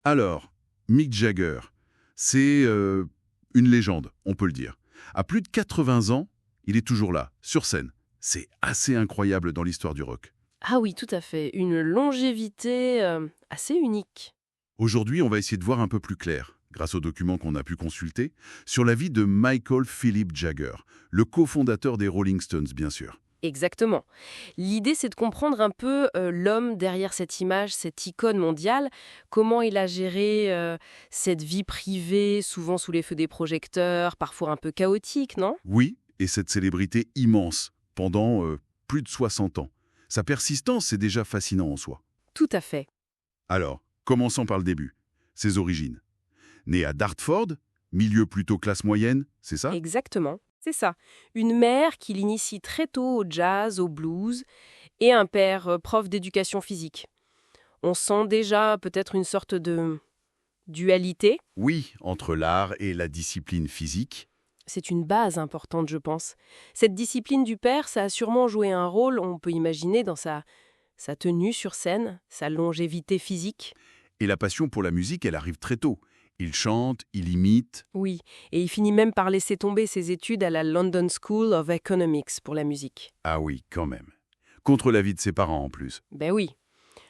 Alors, Mick Jagger, c'est une légende, on peut le dire. À plus de 80 ans, il est toujours là, sur scène. C'est assez incroyable dans l'histoire du rock. Ah oui, tout à fait. Une longévité assez unique. Aujourd'hui, on va essayer de voir un peu plus clair, grâce aux documents qu'on a pu consulter, sur la vie de Michael Philip Jagger, le cofondateur des Rolling Stones, bien sûr. Exactement. L'idée, c'est de comprendre un peu l'homme derrière cette image, cette icône mondiale, comment il a géré cette vie privée, souvent sous les feux des projecteurs, parfois un peu chaotique, non? Oui, et cette célébrité immense, pendant plus de 60 ans. Sa persistance, c'est déjà fascinant en soi. Tout à fait. Alors, commençons par le début. Ses origines. Né à Dartford, milieu plutôt classe moyenne, c'est ça? Exactement. C'est ça. Une mère qui l'initie très tôt au jazz, au blues, et un père prof d'éducation physique. On sent déjà peut-être une sorte de dualité. Oui, entre l'art et la discipline physique. C'est une base importante, je pense. Cette discipline du père, ça a sûrement joué un rôle, on peut imaginer, dans sa tenue sur scène, sa longévité physique. Et la passion pour la musique, elle arrive très tôt. Il chante, il imite. Oui, et il finit même par laisser tomber ses études à la London School of Economics pour la musique. Ah oui, quand même. Contre l'avis de ses parents en plus. Ben oui,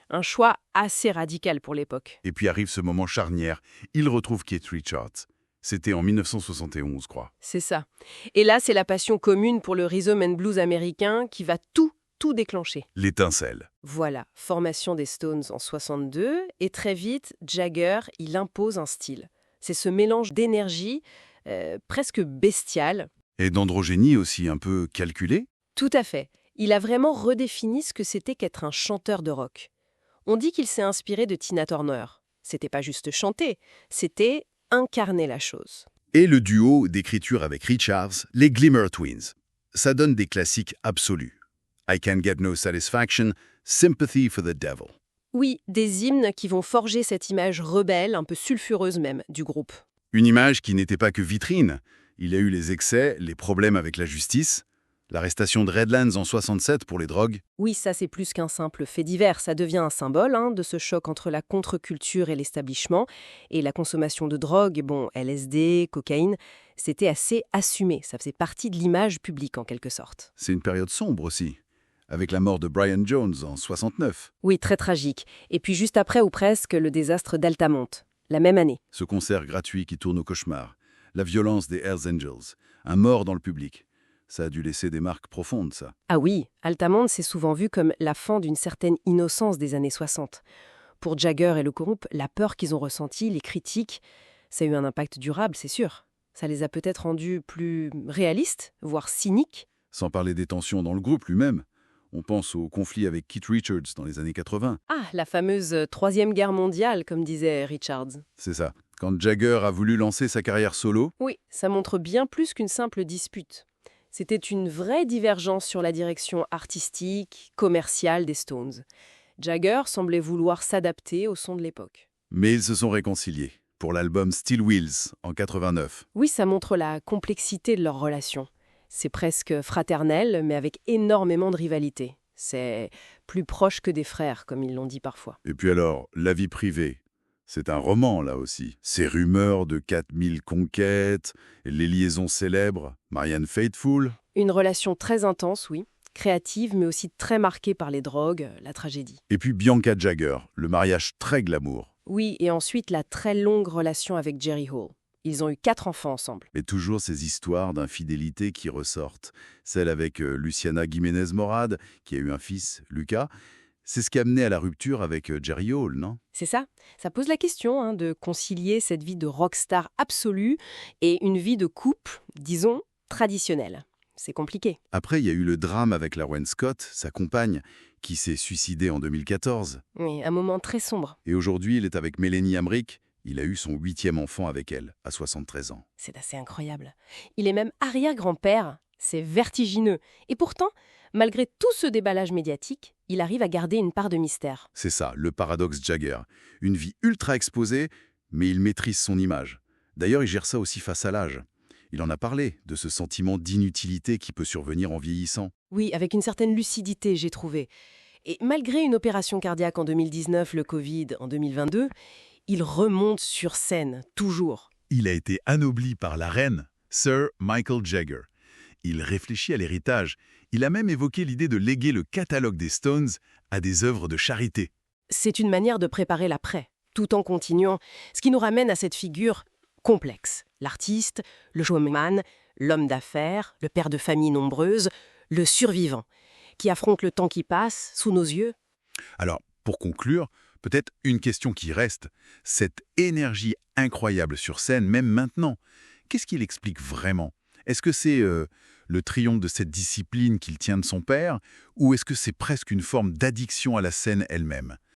un choix assez radical pour l'époque. Et puis arrive ce moment charnière. Il retrouve Keith Richards. C'était en 1971, je crois. C'est ça. Et là, c'est la passion commune pour le rhythm and blues américain qui va tout déclencher. L'étincelle. Voilà, formation des Stones en 62, et très vite, Jagger, il impose un style. C'est ce mélange d'énergie presque bestiale. Et d'androgénie aussi un peu calculée. Tout à fait. Il a vraiment redéfini ce que c'était qu'être un chanteur de rock. On dit qu'il s'est inspiré de Tina Turner. C'était pas juste chanter, c'était incarner la chose. Et le duo d'écriture avec Richards, les Glimmer Twins. Ça donne des classiques absolus. I Can Get No Satisfaction, Sympathy for the Devil. Oui, des hymnes qui vont forger cette image rebelle, un peu sulfureuse même, du groupe. Une image qui n'était pas que vitrine. Il y a eu les excès, les problèmes avec la justice, l'arrestation de Redlands en 67 pour les drogues. Oui, ça c'est plus qu'un simple fait divers, ça devient un symbole de ce choc entre la contre-culture et l'establishment. Et la consommation de drogue, bon, LSD, cocaïne, c'était assez assumé, ça faisait partie de l'image publique en quelque sorte. C'est une période sombre aussi, avec la mort de Brian Jones en 69. Oui, très tragique. Et puis juste après ou presque, le désastre d'Altamont, la même année. Ce concert gratuit qui tourne au cauchemar, la violence des Hells Angels, un mort dans le public. Ça a dû laisser des marques profondes, ça. Ah oui, Altamont c'est souvent vu comme la fin d'une certaine innocence des années 60. Pour Jagger et le groupe, la peur qu'ils ont ressentie, les critiques, ça a eu un impact durable, c'est sûr. Ça les a peut-être rendus plus réalistes, voire cyniques. Sans parler des tensions dans le groupe lui-même. On pense au conflit avec Keith Richards dans les années 80. Ah, la fameuse Troisième Guerre mondiale, comme disait Richards. C'est ça. Quand Jagger a voulu lancer sa carrière solo, Oui, ça montre bien plus qu'une simple dispute. C'était une vraie divergence sur la direction artistique, commerciale des Stones. Jagger semblait vouloir s'adapter au son de l'époque. mais ils se sont réconciliés pour l'album Steel Wheels en 89. Oui, ça montre la complexité de leur relation. C'est presque fraternel, mais avec énormément de rivalité. C'est plus proche que des frères, comme ils l'ont dit parfois. Et puis alors, la vie privée. C'est un roman, là aussi. Ces rumeurs de 4000 conquêtes, les liaisons célèbres, Marianne Faithfull. Une relation très intense, oui, créative, mais aussi très marquée par les drogues, la tragédie. Et puis Bianca Jagger, le mariage très glamour. Oui, et ensuite la très longue relation avec Jerry Hall. Ils ont eu 4 enfants ensemble. Mais toujours ces histoires d'infidélité qui ressortent. Celle avec Luciana Giménez-Morad, qui a eu un fils, Lucas. C'est ce qui a mené à la rupture avec Jerry Hall, non? C'est ça. Ça pose la question de concilier cette vie de rockstar absolue et une vie de couple, disons, traditionnelle. C'est compliqué. Après, il y a eu le drame avec Lauren Scott, sa compagne, qui s'est suicidée en 2014. Oui, un moment très sombre. Et aujourd'hui, il est avec Mélanie Hamrick. Il a eu son 8e enfant avec elle, à 73 ans. C'est assez incroyable. Il est même arrière-grand-père. C'est vertigineux. Et pourtant, malgré tout ce déballage médiatique, il arrive à garder une part de mystère. C'est ça, le paradoxe Jagger. Une vie ultra exposée, mais il maîtrise son image. D'ailleurs, il gère ça aussi face à l'âge. Il en a parlé, de ce sentiment d'inutilité qui peut survenir en vieillissant. Oui, avec une certaine lucidité, j'ai trouvé. Et malgré une opération cardiaque en 2019, le Covid en 2022, il remonte sur scène, toujours. Il a été anobli par la reine, Sir Michael Jagger. Il réfléchit à l'héritage. Il a même évoqué l'idée de léguer le catalogue des Stones à des œuvres de charité. C'est une manière de préparer l'après, tout en continuant, ce qui nous ramène à cette figure complexe. L'artiste, le showman, l'homme d'affaires, le père de famille nombreuse, le survivant, qui affronte le temps qui passe sous nos yeux. Alors, pour conclure, peut-être une question qui reste. Cette énergie incroyable sur scène, même maintenant, qu'est-ce qu'il explique vraiment? Est-ce que c'est le triomphe de cette discipline qu'il tient de son père, ou est-ce que c'est presque une forme d'addiction à la scène elle-même?